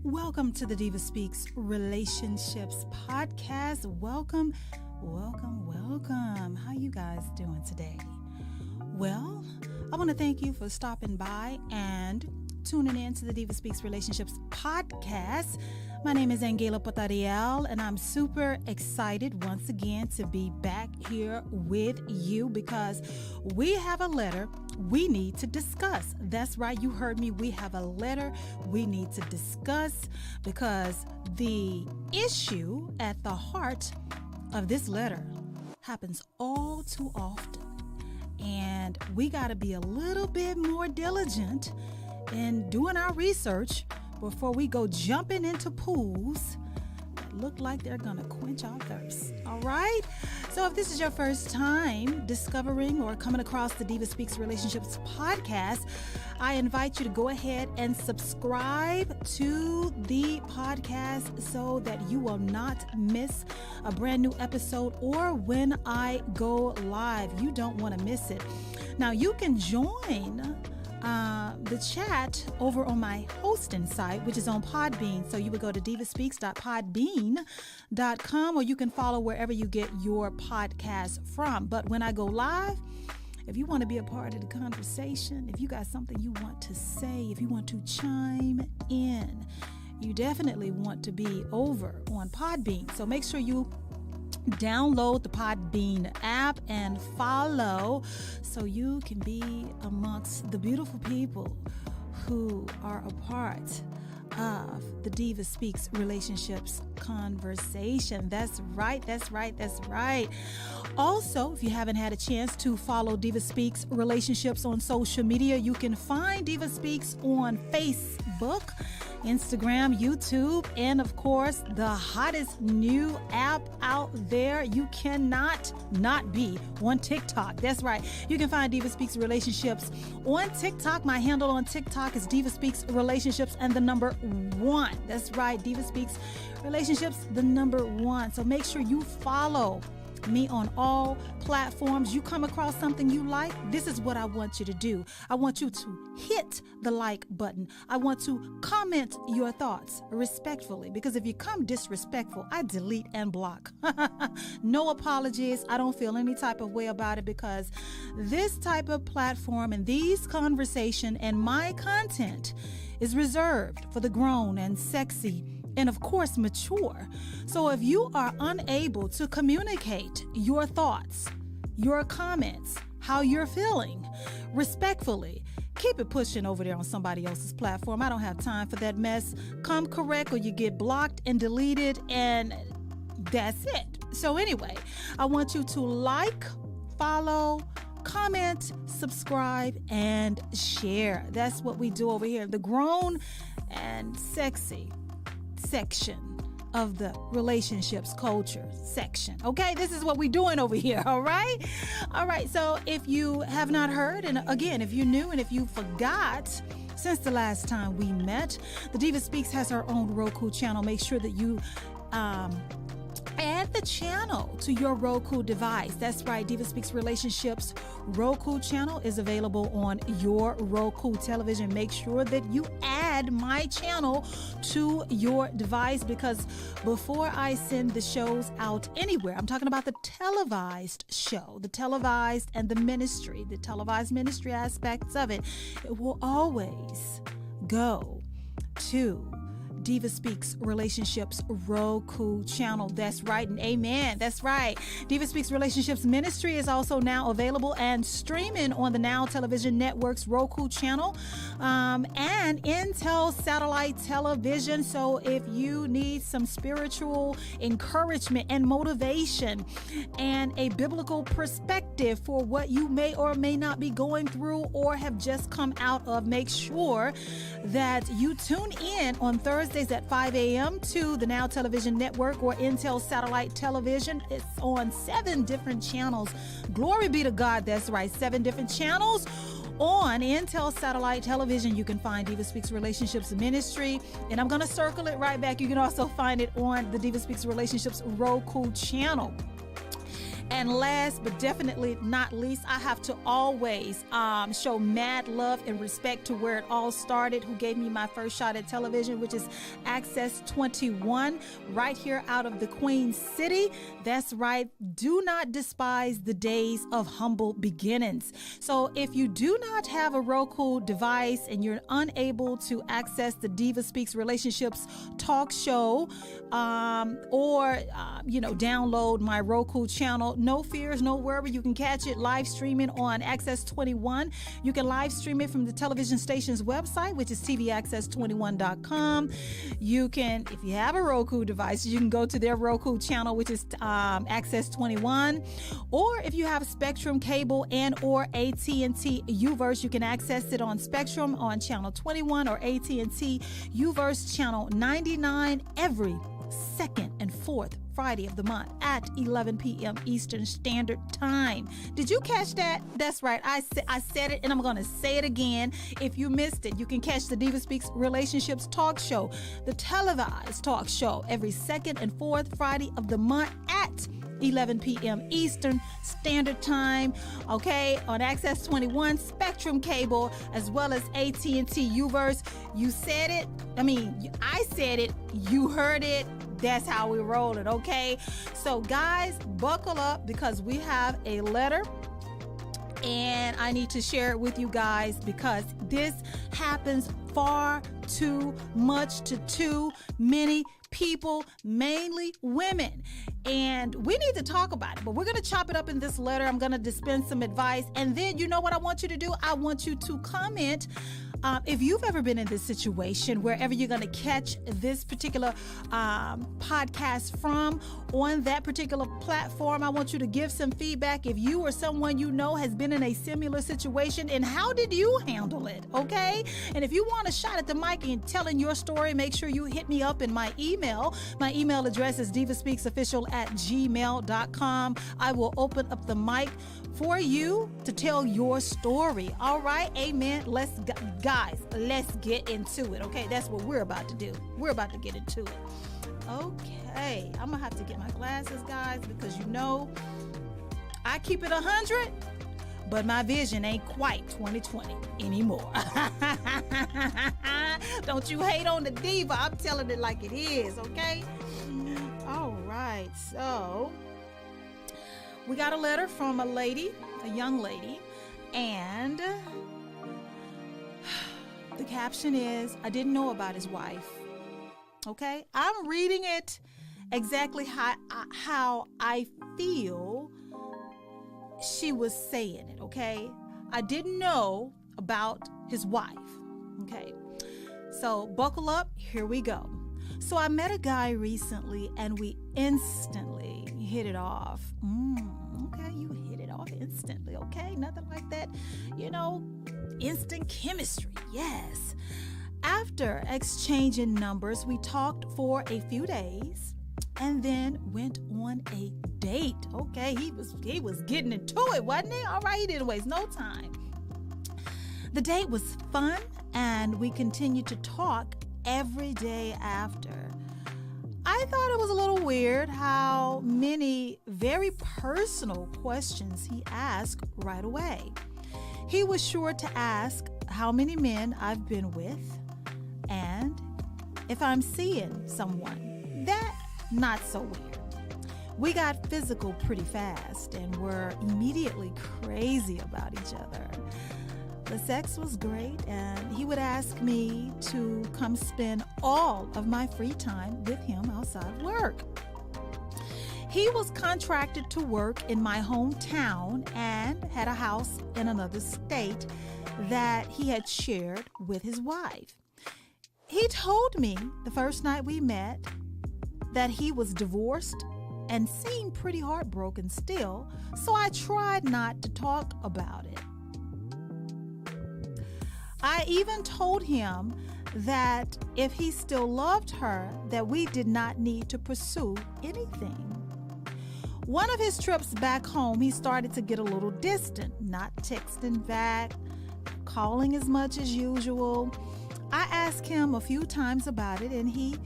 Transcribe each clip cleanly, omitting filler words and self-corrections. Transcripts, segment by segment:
Welcome to the DivaSpeaks Relationships Podcast. Welcome. How you guys doing today? Well, I want to thank you for stopping by and tuning in to the DivaSpeaks Relationships Podcast. My name is Angela Potariel, and I'm super excited once again to be back here with you because we have a letter we need to discuss. That's right, you heard me. We have a letter we need to discuss because the issue at the heart of this letter happens all too often. And we got to be a little bit more diligent in doing our research before we go jumping into pools that look like they're going to quench our thirst. All right? So if this is your first time discovering or coming across the DivaSpeaks Relationships Podcast, I invite you to go ahead and subscribe to the podcast so that you will not miss a brand new episode or when I go live. You don't want to miss it. Now, you can join the chat over on my hosting site, which is on Podbean. So you would go to divaspeaks.podbean.com, or you can follow wherever you get your podcast from. But when I go live, if you want to be a part of the conversation, if you got something you want to say, if you want to chime in, you definitely want to be over on Podbean. So make sure you download the Podbean app and follow so you can be amongst the beautiful people who are a part of the DivaSpeaks Relationships conversation. That's right. Also, if you haven't had a chance to follow DivaSpeaks Relationships on social media, you can find DivaSpeaks on Facebook, Instagram, YouTube, and of course, the hottest new app out there. You cannot not be on TikTok. That's right. You can find DivaSpeaks Relationships on TikTok. My handle on TikTok is DivaSpeaks Relationships and the number 1. That's right. DivaSpeaks Relationships, the number 1. So make sure you follow me on all platforms. You come across something you like, this is what I want you to do. I want you to hit the like button. I want to comment your thoughts respectfully, because if you come disrespectful, I delete and block. No apologies. I don't feel any type of way about it, because this type of platform and these conversation and my content is reserved for the grown and sexy and of course mature. So if you are unable to communicate your thoughts, your comments, how you're feeling respectfully, keep it pushing over there on somebody else's platform. I don't have time for that mess. Come correct or you get blocked and deleted, and that's it. So anyway, I want you to like, follow, comment, subscribe, and share. That's what we do over here. The grown and sexy section of the relationships culture section. Okay, this is what we're doing over here. All right. So if you have not heard, and again, if you're new and if you forgot, since the last time we met, the DivaSpeaks has her own Roku channel. Make sure that you add the channel to your Roku device. That's right. DivaSpeaks Relationships Roku channel is available on your Roku television. Make sure that you add my channel to your device, because before I send the shows out anywhere, I'm talking about the televised show, the televised and the ministry, the televised ministry aspects of it, it will always go to DivaSpeaks Relationships Roku channel. That's right, and amen. That's right. DivaSpeaks Relationships Ministry is also now available and streaming on the Now Television Network's Roku channel and Intel Satellite Television. So if you need some spiritual encouragement and motivation and a biblical perspective for what you may or may not be going through or have just come out of, make sure that you tune in on Thursdays at 5 a.m. to the Now Television Network or Intel Satellite Television. It's on 7 different channels. Glory be to God. That's right. 7 different channels on Intel Satellite Television. You can find DivaSpeaks Relationships Ministry, and I'm going to circle it right back. You can also find it on the DivaSpeaks Relationships Roku channel. And last but definitely not least, I have to always show mad love and respect to where it all started, who gave me my first shot at television, which is Access 21, right here out of the Queen City. That's right. Do not despise the days of humble beginnings. So if you do not have a Roku device and you're unable to access the DivaSpeaks Relationships talk show, or download my Roku channel, no fears, no worry. You can catch it live streaming on Access 21. You can live stream it from the television station's website, which is tvaccess21.com. You can, if you have a Roku device, you can go to their Roku channel, which is Access 21. Or if you have Spectrum cable and or AT&T Uverse, you can access it on Spectrum on channel 21 or AT&T Uverse channel 99 every second and fourth Friday of the month at 11 p.m. Eastern Standard Time. Did you catch that? That's right. I said it, and I'm going to say it again. If you missed it, you can catch the DivaSpeaks Relationships Talk Show, the televised talk show, every second and fourth Friday of the month at 11 p.m. Eastern Standard Time, okay, on Access 21, Spectrum Cable, as well as AT&T Uverse. You said it. I said it. You heard it. That's how we roll it, okay? So, guys, buckle up because we have a letter, and I need to share it with you guys because this happens far too much to too many people, mainly women. And we need to talk about it, but we're going to chop it up in this letter. I'm going to dispense some advice. And then you know what I want you to do? I want you to comment if you've ever been in this situation, wherever you're going to catch this particular podcast from on that particular platform. I want you to give some feedback if you or someone you know has been in a similar situation, and how did you handle it, okay? And if you want a shot at the mic and telling your story, make sure you hit me up in my email. My email address is divaspeaksofficial@gmail.com. I will open up the mic for you to tell your story. All right, amen. Let's get into it, okay? That's what we're about to do. We're about to get into it. Okay, I'm gonna have to get my glasses, guys, because I keep it 100, but my vision ain't quite 2020 anymore. Don't you hate on the diva. I'm telling it like it is, okay? All right, so we got a letter from a young lady, and the caption is, I didn't know about his wife. Okay? I'm reading it exactly how I feel she was saying it, okay? I didn't know about his wife. Okay? So buckle up, here we go. So I met a guy recently and we instantly hit it off. Okay, you hit it off instantly, okay? Nothing like that, instant chemistry, yes. After exchanging numbers, we talked for a few days and then went on a date. Okay, he was getting into it, wasn't he? All right, he didn't waste no time. The date was fun and we continued to talk every day after. I thought it was a little weird how many very personal questions he asked right away. He was sure to ask how many men I've been with and if I'm seeing someone. That, not so weird. We got physical pretty fast and were immediately crazy about each other. The sex was great, and he would ask me to come spend all of my free time with him outside of work. He was contracted to work in my hometown and had a house in another state that he had shared with his wife. He told me the first night we met that he was divorced and seemed pretty heartbroken still, so I tried not to talk about it. I even told him that if he still loved her, that we did not need to pursue anything. One of his trips back home, he started to get a little distant, not texting back, calling as much as usual. I asked him a few times about it, and he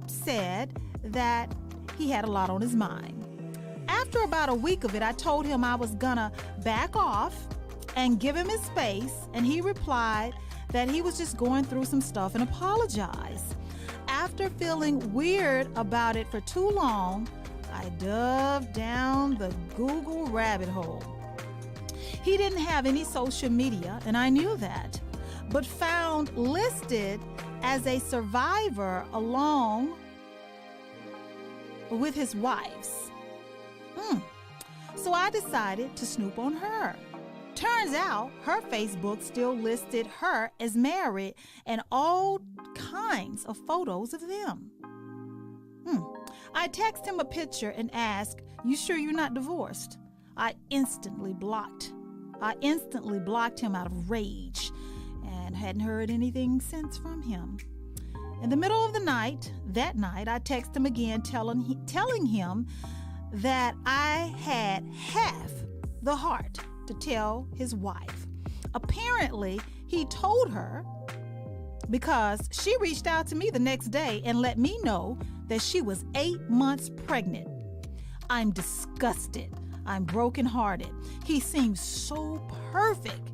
said that he had a lot on his mind. After about a week of it, I told him I was gonna back off and give him his space, and he replied that he was just going through some stuff and apologized. After feeling weird about it for too long, I dove down the Google rabbit hole. He didn't have any social media, and I knew that, but found listed as a survivor along with his wife's. So I decided to snoop on her. Turns out her Facebook still listed her as married and all kinds of photos of them. I text him a picture and ask, "You sure you're not divorced?" I instantly blocked him out of rage and hadn't heard anything since from him. In the middle of the night, I text him again telling him that I had half the heart to tell his wife. Apparently, he told her because she reached out to me the next day and let me know that she was 8 months pregnant. I'm disgusted. I'm brokenhearted. He seems so perfect.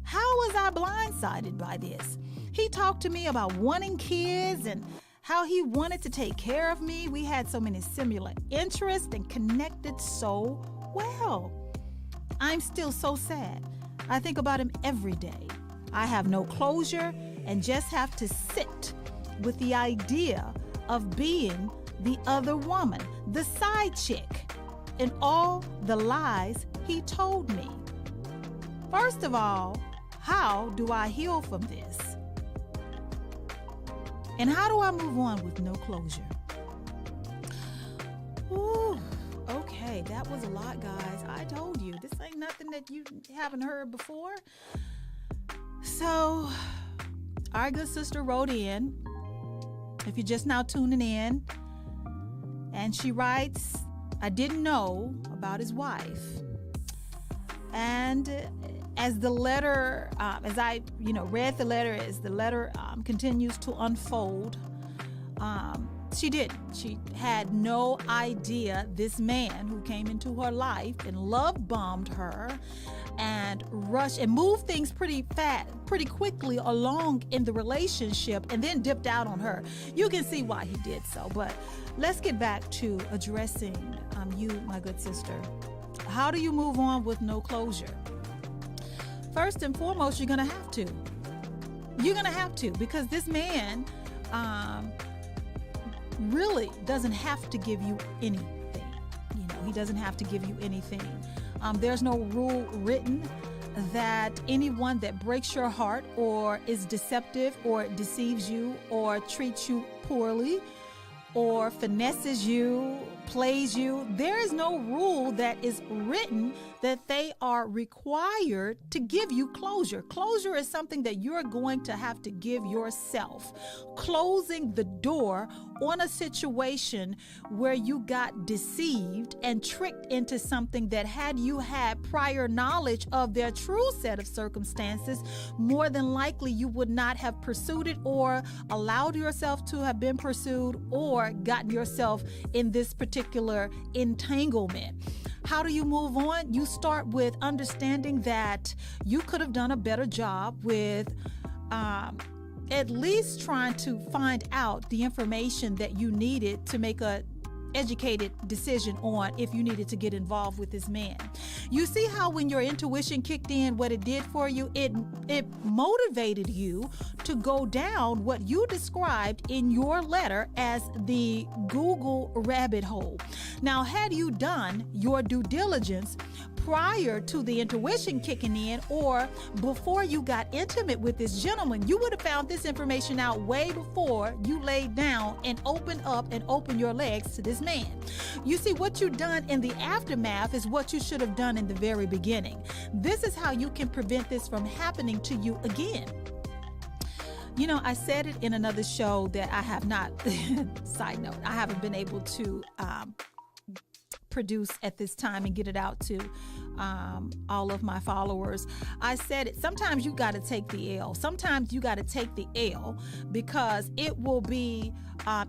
How was I blindsided by this? He talked to me about wanting kids and how he wanted to take care of me. We had so many similar interests and connected so well. I'm still so sad. I think about him every day. I have no closure and just have to sit with the idea of being the other woman, the side chick, and all the lies he told me. First of all, how do I heal from this? And how do I move on with no closure? Ooh, okay, that was a lot, guys. I told you, this ain't nothing that you haven't heard before. So, our good sister wrote in, if you're just now tuning in, and she writes, "I didn't know about his wife." And as the letter, as I read the letter, as the letter continues to unfold, she didn't. She had no idea this man who came into her life and love bombed her and rushed and moved things pretty quickly along in the relationship and then dipped out on her. You can see why he did so. But let's get back to addressing you, my good sister. How do you move on with no closure? First and foremost, you're going to have to. You're going to have to, because this man really doesn't have to give you anything. He doesn't have to give you anything. There's no rule written that anyone that breaks your heart or is deceptive or deceives you or treats you poorly or finesses you, plays you, there is no rule that is written that they are required to give you closure. Closure is something that you're going to have to give yourself. Closing the door on a situation where you got deceived and tricked into something that, had you had prior knowledge of their true set of circumstances, more than likely you would not have pursued it or allowed yourself to have been pursued or gotten yourself in this particular entanglement. How do you move on? You start with understanding that you could have done a better job with at least trying to find out the information that you needed to make a educated decision on if you needed to get involved with this man. You see how when your intuition kicked in, what it did for you, it motivated you to go down what you described in your letter as the Google rabbit hole. Now, had you done your due diligence prior to the intuition kicking in or before you got intimate with this gentleman, you would have found this information out way before you laid down and opened your legs to this man. You see, what you've done in the aftermath is what you should have done in the very beginning. This is how you can prevent this from happening to you again. I said it in another show that I have not, side note, I haven't been able to produce at this time and get it out to all of my followers. I said it. Sometimes you got to take the L. Sometimes you got to take the L because it will be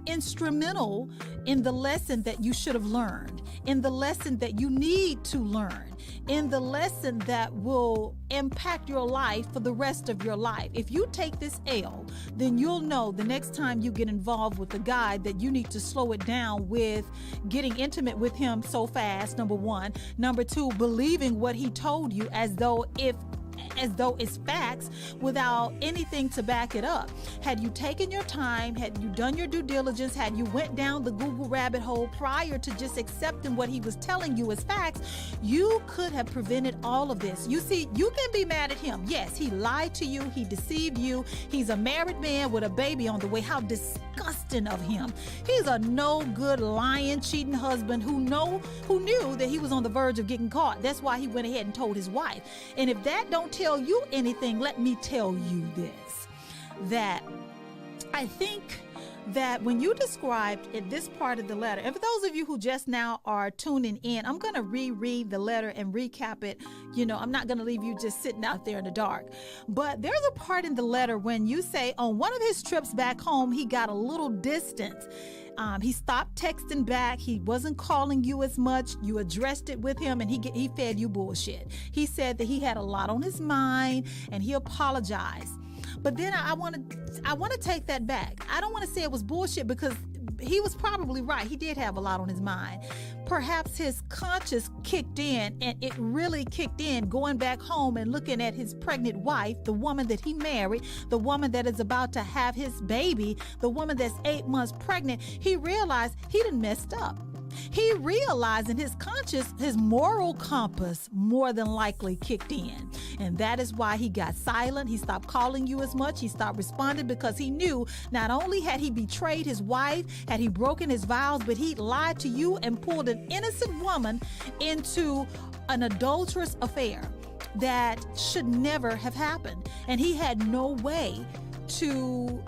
instrumental in the lesson that you should have learned, in the lesson that you need to learn, in the lesson that will impact your life for the rest of your life. If you take this L, then you'll know the next time you get involved with a guy that you need to slow it down with getting intimate with him so fast, number one. Number two, believing what he told you as though it's facts without anything to back it up. Had you taken your time, had you done your due diligence, had you went down the Google rabbit hole prior to just accepting what he was telling you as facts, you could have prevented all of this. You see, you can be mad at him. Yes, he lied to you. He deceived you. He's a married man with a baby on the way. How disgusting of him. He's a no good, lying, cheating husband who knew that he was on the verge of getting caught. That's why he went ahead and told his wife. And if that don't tell you anything, let me tell you this, that I think that when you described in this part of the letter, and for those of you who just now are tuning in, I'm going to reread the letter and recap it. I'm not going to leave you just sitting out there in the dark. But there's a part in the letter when you say on one of his trips back home, he got a little distant. He stopped texting back. He wasn't calling you as much. You addressed it with him and he fed you bullshit. He said that he had a lot on his mind and he apologized. But then I want to take that back. I don't want to say it was bullshit because he was probably right. He did have a lot on his mind. Perhaps his conscience kicked in, and it really kicked in going back home and looking at his pregnant wife, the woman that he married, the woman that is about to have his baby, the woman that's 8 months pregnant. He realized he done messed up. He realized in his conscience, his moral compass more than likely kicked in. And that is why he got silent. He stopped calling you as much. He stopped responding because he knew not only had he betrayed his wife, had he broken his vows, but he lied to you and pulled an innocent woman into an adulterous affair that should never have happened. And he had no way to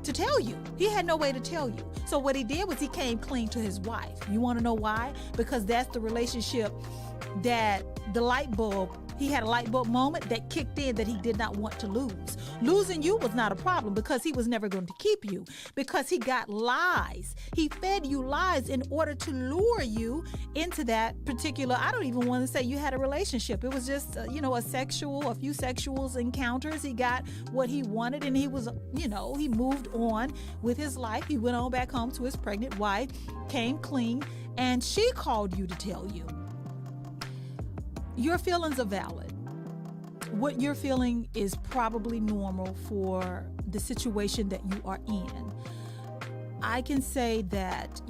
tell you. He had no way to tell you. So what he did was he came clean to his wife. You want to know why? Because that's the relationship that he had a light bulb moment that kicked in that he did not want to lose. Losing you was not a problem because he was never going to keep you, because he got lies. He fed you lies in order to lure you into that particular, I don't even want to say you had a relationship. It was just, a few sexual encounters. He got what he wanted and he was, he moved on with his life. He went on back home to his pregnant wife, came clean, and she called you to tell you. Your feelings are valid. What you're feeling is probably normal for the situation that you are in. I can say that,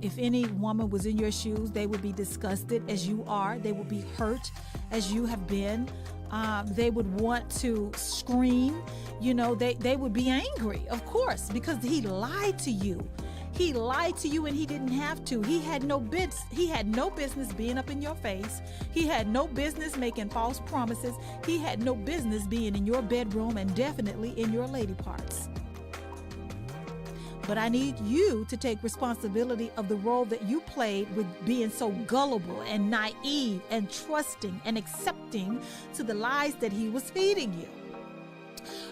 if any woman was in your shoes, they would be disgusted as you are. They would be hurt as you have been. They would want to scream. They would be angry, of course, because he lied to you. He lied to you and he didn't have to. He had no business being up in your face. He had no business making false promises. He had no business being in your bedroom and definitely in your lady parts. But I need you to take responsibility of the role that you played with being so gullible and naive and trusting and accepting to the lies that he was feeding you.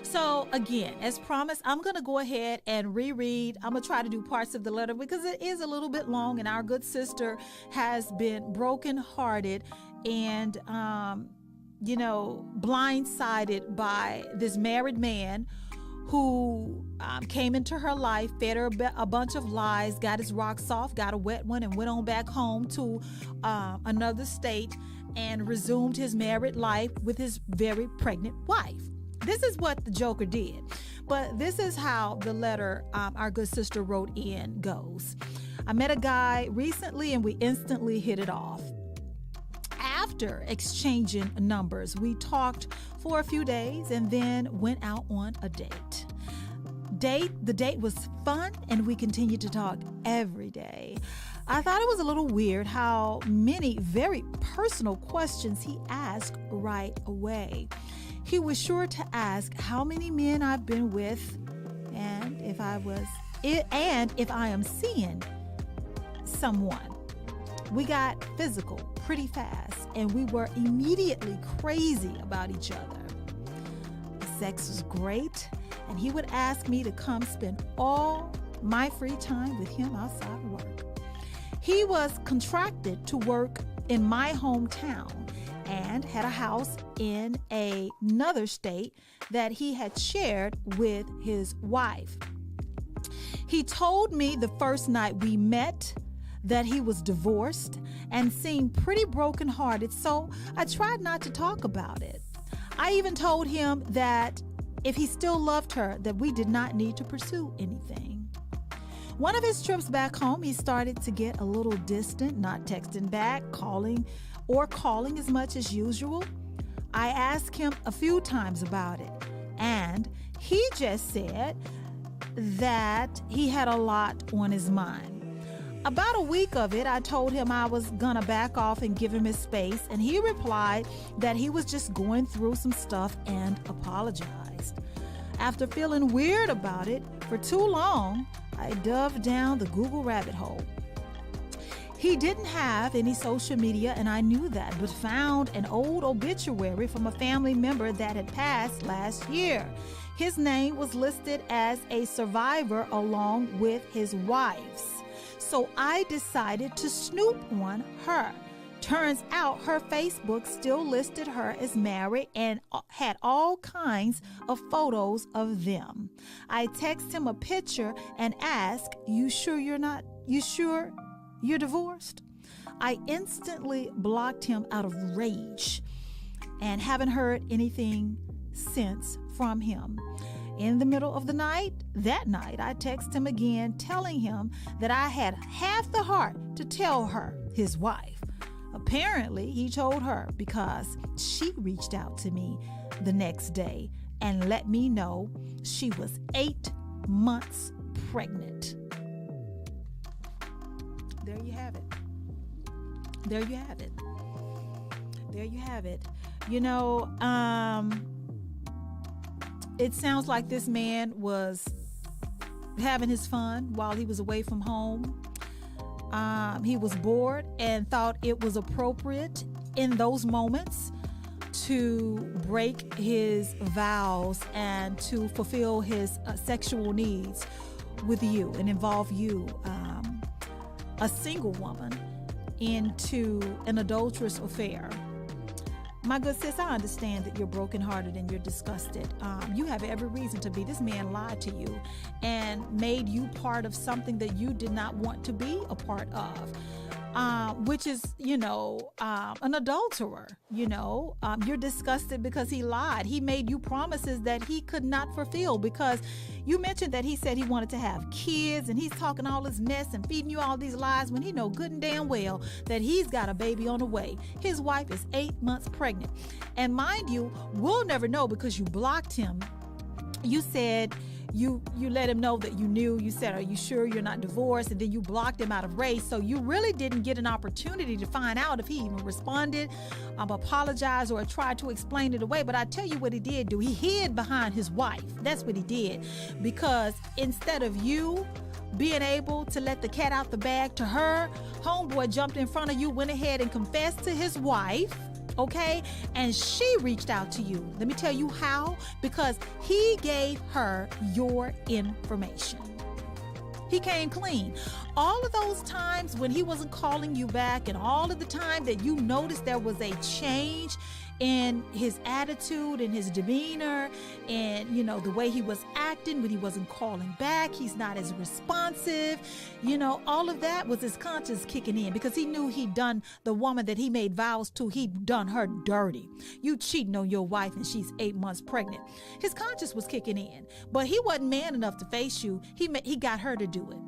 So again, as promised, I'm going to go ahead and reread. I'm going to try to do parts of the letter because it is a little bit long and our good sister has been brokenhearted and, blindsided by this married man who came into her life, fed her a bunch of lies, got his rocks off, got a wet one, and went on back home to another state and resumed his married life with his very pregnant wife. This is what the Joker did. But this is how the letter our good sister wrote in goes. I met a guy recently and we instantly hit it off. After exchanging numbers, we talked for a few days and then went out on a date. The date was fun and we continued to talk every day. I thought it was a little weird how many very personal questions he asked right away. He was sure to ask how many men I've been with and if I am seeing someone. We got physical, pretty fast, and we were immediately crazy about each other. The sex was great, and he would ask me to come spend all my free time with him outside of work. He was contracted to work in my hometown and had a house in another state that he had shared with his wife. He told me the first night we met that he was divorced and seemed pretty brokenhearted, so I tried not to talk about it. I even told him that if he still loved her, that we did not need to pursue anything. One of his trips back home, he started to get a little distant, not texting back, calling as much as usual. I asked him a few times about it, and he just said that he had a lot on his mind. About a week of it, I told him I was gonna back off and give him his space, and he replied that he was just going through some stuff and apologized. After feeling weird about it for too long, I dove down the Google rabbit hole. He didn't have any social media, and I knew that, but found an old obituary from a family member that had passed last year. His name was listed as a survivor along with his wife's. So I decided to snoop on her. Turns out her Facebook still listed her as married and had all kinds of photos of them. I text him a picture and ask, you sure you're divorced? I instantly blocked him out of rage and haven't heard anything since from him. In the middle of the night, I texted him again, telling him that I had half the heart to tell her, his wife. Apparently, he told her because she reached out to me the next day and let me know she was 8 months pregnant. There you have it. There you have it. There you have it. You know, it sounds like this man was having his fun while he was away from home. He was bored and thought it was appropriate in those moments to break his vows and to fulfill his sexual needs with you and involve you, a single woman, into an adulterous affair. My good sis, I understand that you're brokenhearted and you're disgusted. You have every reason to be. This man lied to you and made you part of something that you did not want to be a part of, which is, an adulterer. You're disgusted because he lied. He made you promises that he could not fulfill, because you mentioned that he said he wanted to have kids, and he's talking all this mess and feeding you all these lies when he know good and damn well that he's got a baby on the way. His wife is 8 months pregnant. And mind you, we'll never know because you blocked him. You said you let him know that you knew. You said, are you sure you're not divorced? And then you blocked him out of race. So you really didn't get an opportunity to find out if he even responded, apologized, or tried to explain it away. But I tell you what he did do. He hid behind his wife. That's what he did. Because instead of you being able to let the cat out the bag to her, homeboy jumped in front of you, went ahead and confessed to his wife. Okay, and she reached out to you. Let me tell you how. Because he gave her your information. He came clean. All of those times when he wasn't calling you back, and all of the time that you noticed there was a change in his attitude and his demeanor and, the way he was acting when he wasn't calling back, he's not as responsive, all of that was his conscience kicking in, because he knew he'd done the woman that he made vows to, he'd done her dirty. You cheating on your wife and she's 8 months pregnant. His conscience was kicking in, but he wasn't man enough to face you. He got her to do it.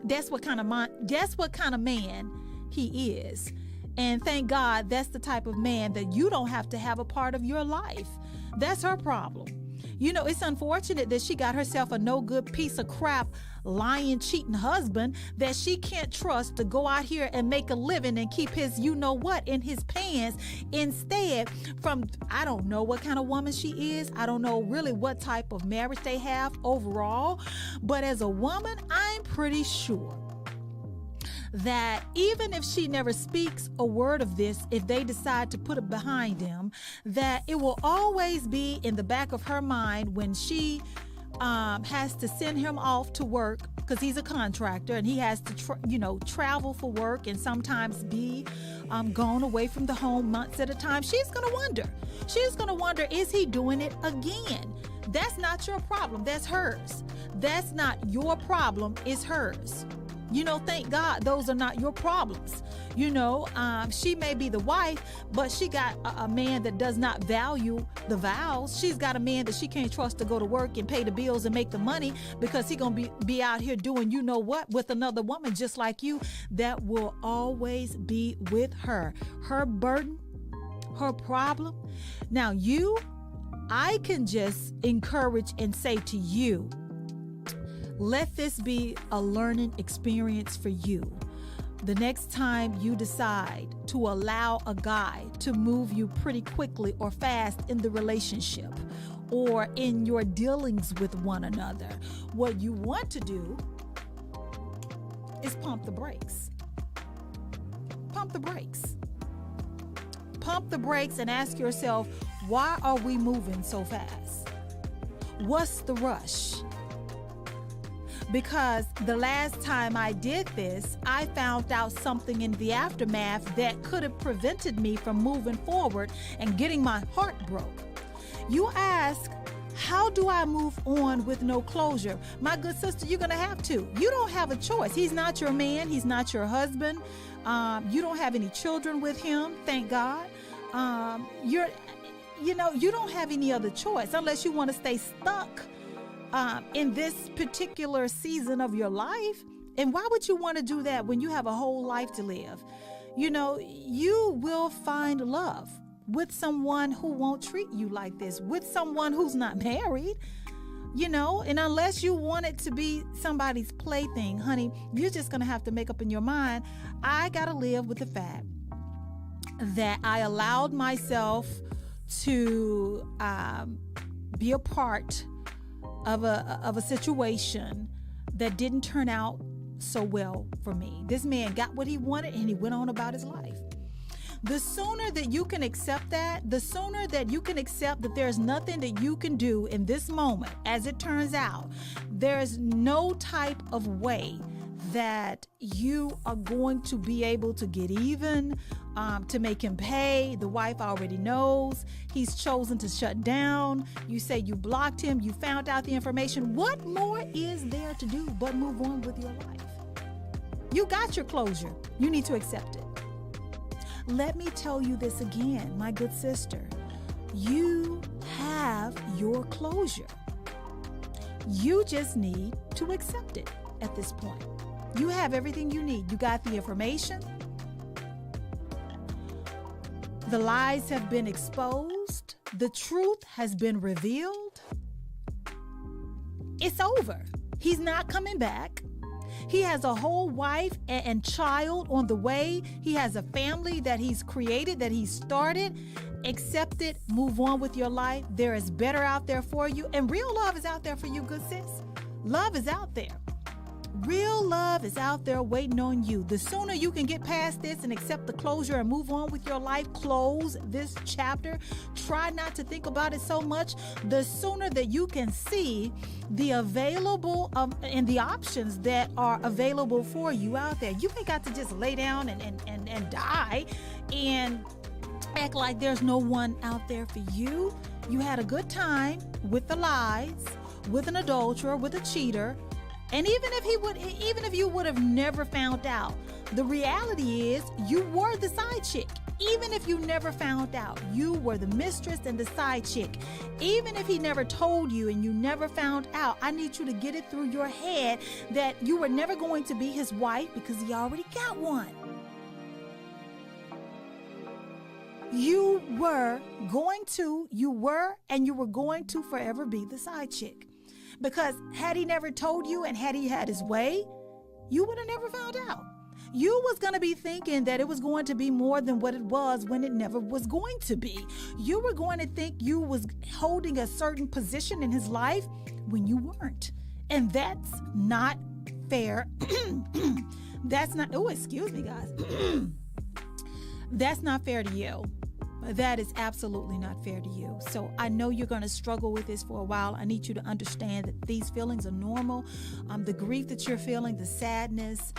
That's what kind of man he is. And thank God that's the type of man that you don't have to have a part of your life. That's her problem. It's unfortunate that she got herself a no good piece of crap, lying, cheating husband that she can't trust to go out here and make a living and keep his you-know-what in his pants, instead from, I don't know what kind of woman she is. I don't know really what type of marriage they have overall. But as a woman, I'm pretty sure that even if she never speaks a word of this, if they decide to put it behind him, that it will always be in the back of her mind when she has to send him off to work, because he's a contractor and he has to travel for work and sometimes be gone away from the home months at a time. She's going to wonder, is he doing it again? That's not your problem. That's hers. That's not your problem. It's hers. Thank God those are not your problems. She may be the wife, but she got a man that does not value the vows. She's got a man that she can't trust to go to work and pay the bills and make the money, because he's going to be out here doing what with another woman just like you. That will always be with her. Her burden, her problem. Now I can just encourage and say to you, let this be a learning experience for you. The next time you decide to allow a guy to move you pretty quickly or fast in the relationship or in your dealings with one another, what you want to do is pump the brakes. Pump the brakes. Pump the brakes and ask yourself, why are we moving so fast? What's the rush? Because the last time I did this, I found out something in the aftermath that could have prevented me from moving forward and getting my heart broke. You ask, how do I move on with no closure? My good sister, you're going to have to. You don't have a choice. He's not your man. He's not your husband. You don't have any children with him, thank God. You don't have any other choice unless you want to stay stuck in this particular season of your life. And why would you want to do that when you have a whole life to live? You will find love with someone who won't treat you like this, with someone who's not married, and unless you want it to be somebody's plaything, honey, you're just going to have to make up in your mind, I got to live with the fact that I allowed myself to be a part of a situation that didn't turn out so well for me. This man got what he wanted and he went on about his life. The sooner that you can accept that, the sooner that you can accept that there's nothing that you can do in this moment, as it turns out, there's no type of way that you are going to be able to get even, to make him pay. The wife already knows. He's chosen to shut down. You say you blocked him. You found out the information. What more is there to do but move on with your life? You got your closure. You need to accept it. Let me tell you this again, my good sister. You have your closure. You just need to accept it at this point. You have everything you need. You got the information. The lies have been exposed. The truth has been revealed. It's over. He's not coming back. He has a whole wife and child on the way. He has a family that he's created, that he's started. Accept it. Move on with your life. There is better out there for you. And real love is out there for you, good sis. Love is out there. Real love is out there waiting on you. The sooner you can get past this and accept the closure and move on with your life, close this chapter, try not to think about it so much, the sooner that you can see the available and the options that are available for you out there. You ain't got to just lay down and die and act like there's no one out there for you. You had a good time with the lies, with an adulterer, with a cheater. And even if you would have never found out, the reality is you were the side chick. Even if you never found out, you were the mistress and the side chick. Even if he never told you and you never found out, I need you to get it through your head that you were never going to be his wife because he already got one. You were going to forever be the side chick. Because had he never told you and had he had his way, you would have never found out. You was going to be thinking that it was going to be more than what it was when it never was going to be. You were going to think you was holding a certain position in his life when you weren't. And that's not fair. That's not, oh, excuse me, guys. That's not fair to you. That is absolutely not fair to you. So I know you're going to struggle with this for a while. I need you to understand that these feelings are normal. The grief that you're feeling, the sadness,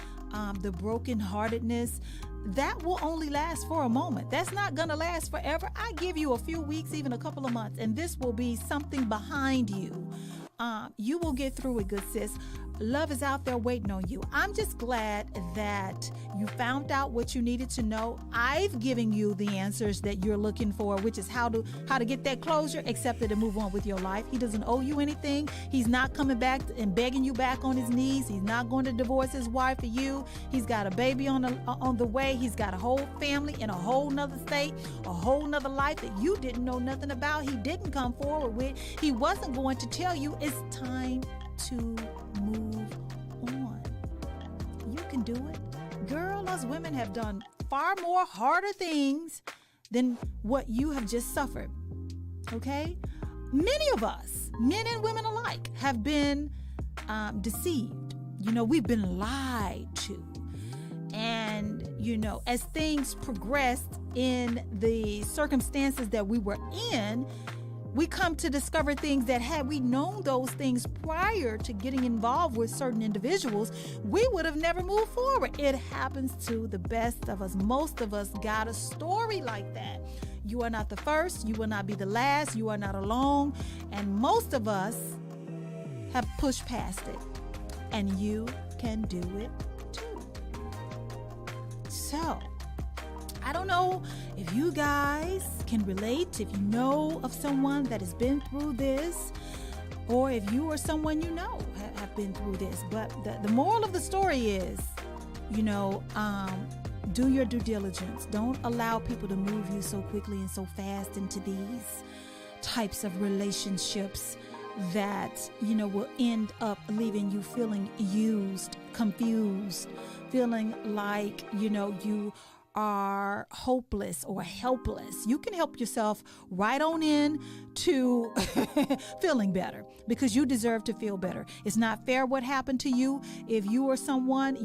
the brokenheartedness, that will only last for a moment. That's not going to last forever. I give you a few weeks, even a couple of months, and this will be something behind you. You will get through it, good sis. Love is out there waiting on you. I'm just glad that you found out what you needed to know. I've given you the answers that you're looking for, which is how to get that closure, accept it, and move on with your life. He doesn't owe you anything. He's not coming back and begging you back on his knees. He's not going to divorce his wife for you. He's got a baby on the way. He's got a whole family in a whole nother state, a whole nother life that you didn't know nothing about. He didn't come forward with. He wasn't going to tell you. It's time to move on. You can do it. Girl, us women have done far more harder things than what you have just suffered. Okay? Many of us, men and women alike, have been deceived. We've been lied to. And, as things progressed in the circumstances that we were in, we come to discover things that had we known those things prior to getting involved with certain individuals, we would have never moved forward. It happens to the best of us. Most of us got a story like that. You are not the first. You will not be the last. You are not alone. And most of us have pushed past it. And you can do it too. So, I don't know if you guys can relate, if you know of someone that has been through this, or if you or someone you know have been through this. But the moral of the story is, do your due diligence. Don't allow people to move you so quickly and so fast into these types of relationships that, will end up leaving you feeling used, confused, feeling like, you are hopeless or helpless. You can help yourself right on in to feeling better, because you deserve to feel better. It's not fair what happened to you. If you or someone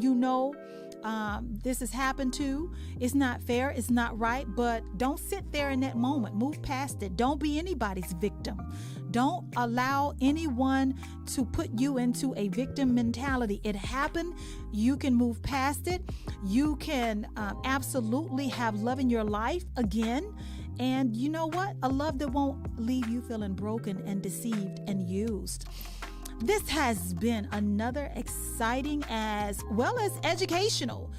this has happened to, it's not fair, it's not right, but don't sit there in that moment. Move past it. Don't be anybody's victim. Don't allow anyone to put you into a victim mentality. It happened. You can move past it. You can absolutely have love in your life again. And you know what? A love that won't leave you feeling broken and deceived and used. This has been another exciting as well as educational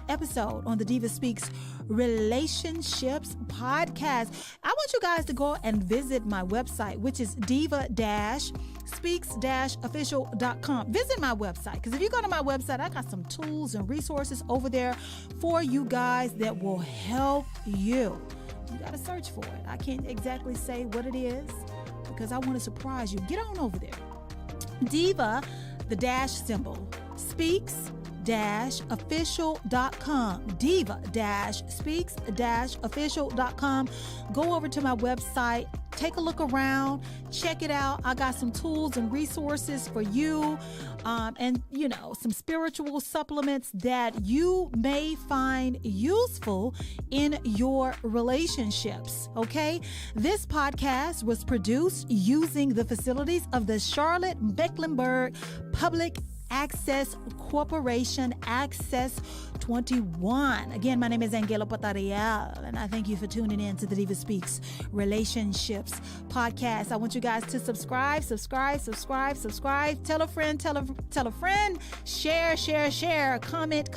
episode on the DivaSpeaks Relationships Podcast. I want you guys to go and visit my website, which is diva-speaks-official.com. Visit my website, because if you go to my website, I got some tools and resources over there for you guys that will help you. You got to search for it. I can't exactly say what it is because I want to surprise you. Get on over there. Diva, the dash symbol, speaks-official.com. Diva-speaks-official.com. Go over to my website. Take a look around. Check it out. I got some tools and resources for you, and some spiritual supplements that you may find useful in your relationships. Okay, this podcast was produced using the facilities of the Charlotte Mecklenburg Public Access Corporation, Access 21. Again, my name is Angela Patariel, and I thank you for tuning in to the Diva Speaks Relationships Podcast. I want you guys to subscribe. Tell a friend, share, comment.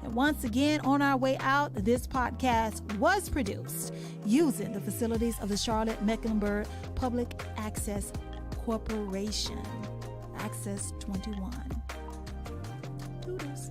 And once again, on our way out, this podcast was produced using the facilities of the Charlotte Mecklenburg Public Access Corporation, Access 21. Doodles.